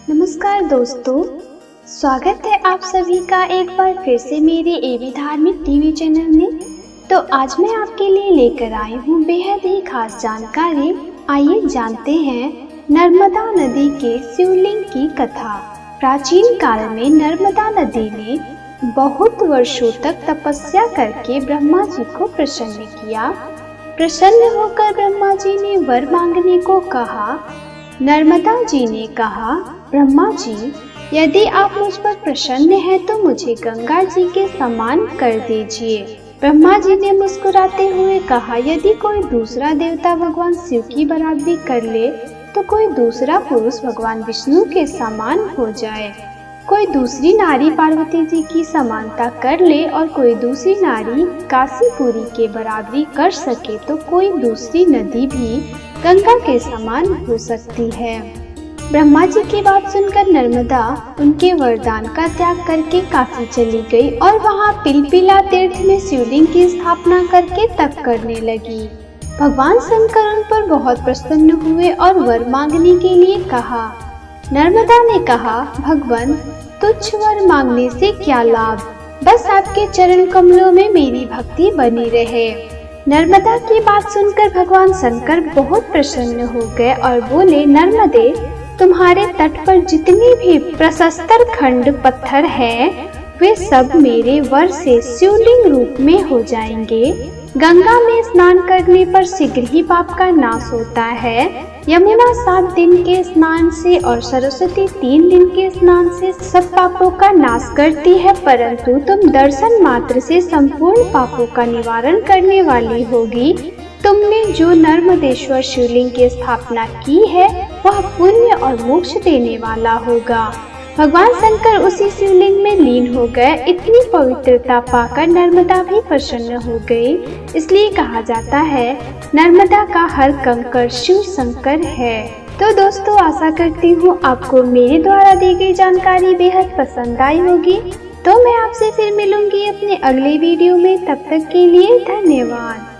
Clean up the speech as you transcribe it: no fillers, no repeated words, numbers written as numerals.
नमस्कार दोस्तों, स्वागत है आप सभी का एक बार फिर से मेरे एबी धार्मिक टीवी चैनल में। तो आज मैं आपके लिए लेकर आई हूँ बेहद ही खास जानकारी। आइए जानते हैं नर्मदा नदी के शिवलिंग की कथा। प्राचीन काल में नर्मदा नदी ने बहुत वर्षों तक तपस्या करके ब्रह्मा जी को प्रसन्न किया। प्रसन्न होकर ब्रह्मा जी ने वर मांगने को कहा। नर्मदा जी ने कहा, ब्रह्मा जी, यदि आप मुझ पर प्रसन्न हैं तो मुझे गंगा जी के समान कर दीजिए। ब्रह्मा जी ने मुस्कुराते हुए कहा, यदि कोई दूसरा देवता भगवान शिव की बराबरी कर ले तो कोई दूसरा पुरुष भगवान विष्णु के समान हो जाए। कोई दूसरी नारी पार्वती जी की समानता कर ले और कोई दूसरी नारी काशीपुरी के बराबरी कर सके तो कोई दूसरी नदी भी गंगा के समान हो सकती है। ब्रह्मा जी की बात सुनकर नर्मदा उनके वरदान का त्याग करके काशी चली गई और वहां पिलपिला तीर्थ में शिवलिंग की स्थापना करके तप करने लगी। भगवान शंकर उन पर बहुत प्रसन्न हुए और वर मांगने के लिए कहा। नर्मदा ने कहा, भगवान, तुच्छ वर मांगने से क्या लाभ, बस आपके चरण कमलों में मेरी भक्ति बनी रहे। नर्मदा की बात सुनकर भगवान शंकर बहुत प्रसन्न हो गए और बोले, नर्मदे, तुम्हारे तट पर जितनी भी प्रशस्तर खंड पत्थर हैं, वे सब मेरे वर से शिवलिंग रूप में हो जाएंगे। गंगा में स्नान करने पर शीघ्र ही पाप का नाश होता है। यमुना 7 दिन के स्नान से और सरस्वती 3 दिन के स्नान से सब पापों का नाश करती है, परंतु तुम दर्शन मात्र से संपूर्ण पापों का निवारण करने वाली होगी। तुमने जो नर्मदेश्वर शिवलिंग की स्थापना की है वह पुण्य और मोक्ष देने वाला होगा। भगवान शंकर उसी शिवलिंग में लीन हो गए। इतनी पवित्रता पाकर नर्मदा भी प्रसन्न हो गई। इसलिए कहा जाता है, नर्मदा का हर कंकड़ शिव शंकर है। तो दोस्तों, आशा करती हूँ आपको मेरे द्वारा दी गई जानकारी बेहद पसंद आई होगी। तो मैं आपसे फिर मिलूंगी अपने अगले वीडियो में। तब तक के लिए धन्यवाद।